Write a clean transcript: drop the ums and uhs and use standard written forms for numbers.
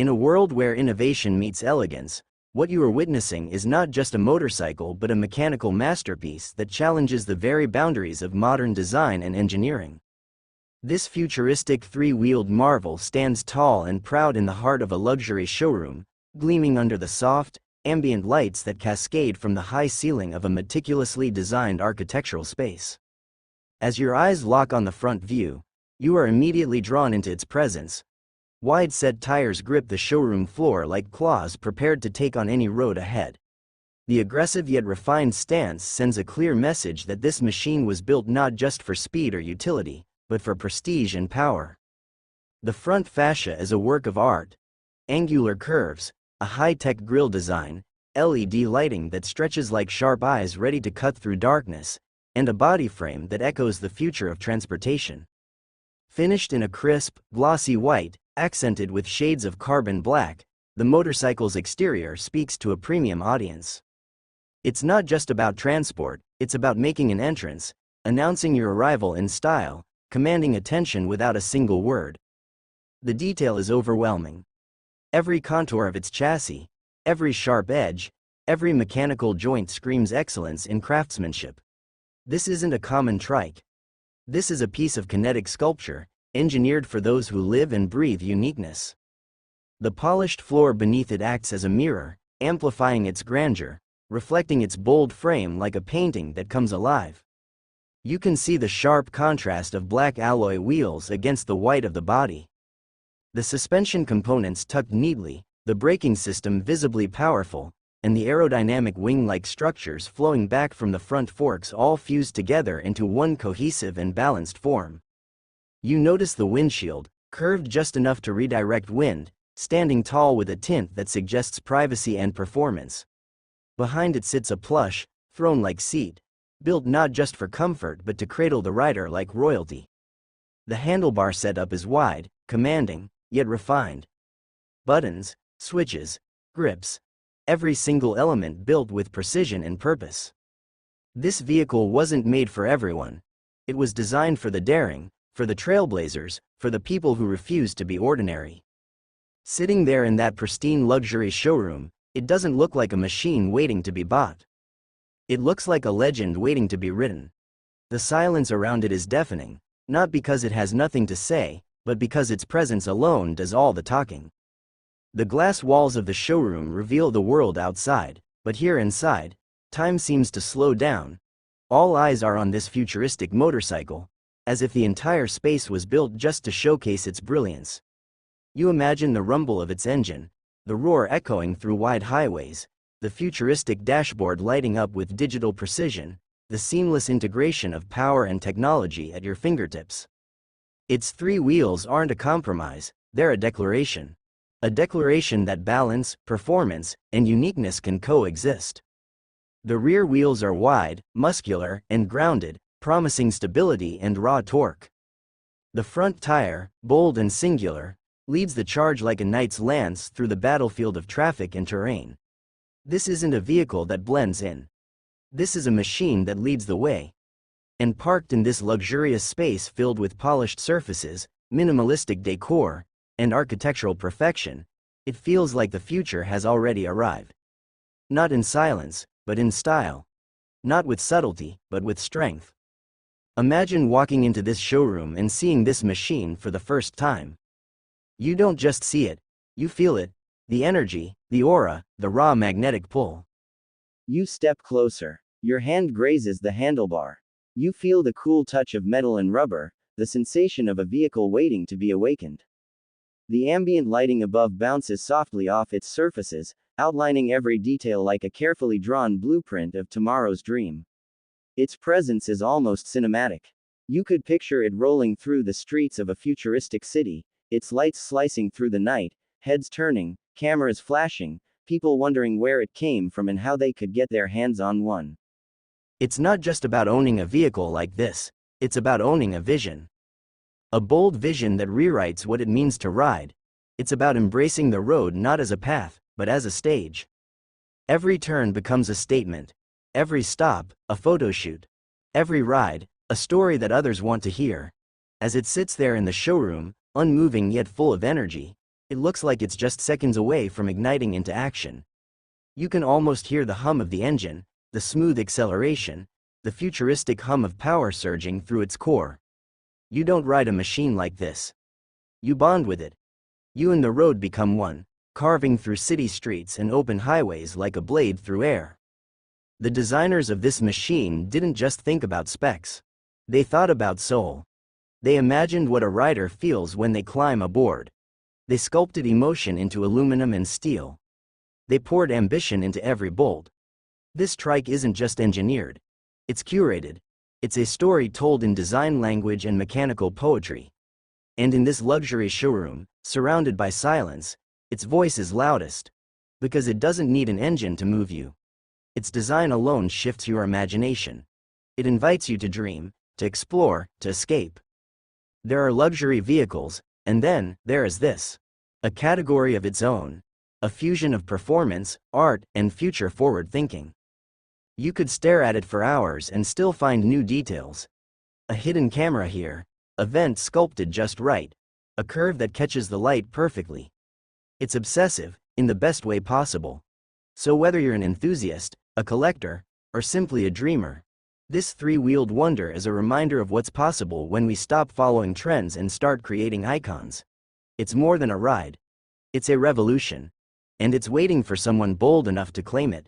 In a world where innovation meets elegance, what you are witnessing is not just a motorcycle but a mechanical masterpiece that challenges the very boundaries of modern design and engineering. This futuristic three-wheeled marvel stands tall and proud in the heart of a luxury showroom, gleaming under the soft, ambient lights that cascade from the high ceiling of a meticulously designed architectural space. As your eyes lock on the front view, you are immediately drawn into its presence. Wide-set tires grip the showroom floor like claws prepared to take on any road ahead. The aggressive yet refined stance sends a clear message that this machine was built not just for speed or utility, but for prestige and power. The front fascia is a work of art. Angular curves, a high-tech grille design, LED lighting that stretches like sharp eyes ready to cut through darkness, and a body frame that echoes the future of transportation. Finished in a crisp, glossy white, accented with shades of carbon black, the motorcycle's exterior speaks to a premium audience. It's not just about transport, it's about making an entrance, announcing your arrival in style, commanding attention without a single word. The detail is overwhelming. Every contour of its chassis, every sharp edge, every mechanical joint screams excellence in craftsmanship. This isn't a common trike. This is a piece of kinetic sculpture, engineered for those who live and breathe uniqueness. The polished floor beneath it acts as a mirror, amplifying its grandeur, reflecting its bold frame like a painting that comes alive. You can see the sharp contrast of black alloy wheels against the white of the body. The suspension components tucked neatly, the braking system visibly powerful, and the aerodynamic wing-like structures flowing back from the front forks all fused together into one cohesive and balanced form. You notice the windshield, curved just enough to redirect wind, standing tall with a tint that suggests privacy and performance. Behind it sits a plush, throne-like seat, built not just for comfort but to cradle the rider like royalty. The handlebar setup is wide, commanding, yet refined. Buttons, switches, grips, every single element built with precision and purpose. This vehicle wasn't made for everyone. It was designed for the daring, for the trailblazers, for the people who refuse to be ordinary. Sitting there in that pristine luxury showroom, it doesn't look like a machine waiting to be bought. It looks like a legend waiting to be written. The silence around it is deafening, not because it has nothing to say, but because its presence alone does all the talking. The glass walls of the showroom reveal the world outside, but here inside, time seems to slow down. All eyes are on this futuristic motorcycle, as if the entire space was built just to showcase its brilliance. You imagine the rumble of its engine, the roar echoing through wide highways, the futuristic dashboard lighting up with digital precision, the seamless integration of power and technology at your fingertips. Its three wheels aren't a compromise, they're a declaration. A declaration that balance, performance, and uniqueness can coexist. The rear wheels are wide, muscular, and grounded, promising stability and raw torque. The front tire, bold and singular, leads the charge like a knight's lance through the battlefield of traffic and terrain. This isn't a vehicle that blends in. This is a machine that leads the way. And parked in this luxurious space filled with polished surfaces, minimalistic decor, and architectural perfection, it feels like the future has already arrived. Not in silence, but in style. Not with subtlety, but with strength. Imagine walking into this showroom and seeing this machine for the first time. You don't just see it, you feel it, the energy, the aura, the raw magnetic pull. You step closer. Your hand grazes the handlebar. You feel the cool touch of metal and rubber, the sensation of a vehicle waiting to be awakened. The ambient lighting above bounces softly off its surfaces, outlining every detail like a carefully drawn blueprint of tomorrow's dream. Its presence is almost cinematic. You could picture it rolling through the streets of a futuristic city, its lights slicing through the night, heads turning, cameras flashing, people wondering where it came from and how they could get their hands on one. It's not just about owning a vehicle like this, it's about owning a vision. A bold vision that rewrites what it means to ride. It's about embracing the road not as a path, but as a stage. Every turn becomes a statement. Every stop, a photo shoot. Every ride, a story that others want to hear. As it sits there in the showroom, unmoving yet full of energy, It looks like it's just seconds away from igniting into action. You can almost hear the hum of the engine, the smooth acceleration, the futuristic hum of power surging through its core. You don't ride a machine like this. You bond with it. You and the road become one, carving through city streets and open highways like a blade through air. The designers of this machine didn't just think about specs. They thought about soul. They imagined what a rider feels when they climb aboard. They sculpted emotion into aluminum and steel. They poured ambition into every bolt. This trike isn't just engineered. It's curated. It's a story told in design language and mechanical poetry. And in this luxury showroom, surrounded by silence, its voice is loudest. Because it doesn't need an engine to move you. Its design alone shifts your imagination. It invites you to dream, to explore, to escape. There are luxury vehicles, and then there is this. A category of its own. A fusion of performance, art, and future-forward thinking. You could stare at it for hours and still find new details. A hidden camera here, a vent sculpted just right, a curve that catches the light perfectly. It's obsessive, in the best way possible. So whether you're an enthusiast, a collector, or simply a dreamer, this three-wheeled wonder is a reminder of what's possible when we stop following trends and start creating icons. It's more than a ride. It's a revolution. And it's waiting for someone bold enough to claim it.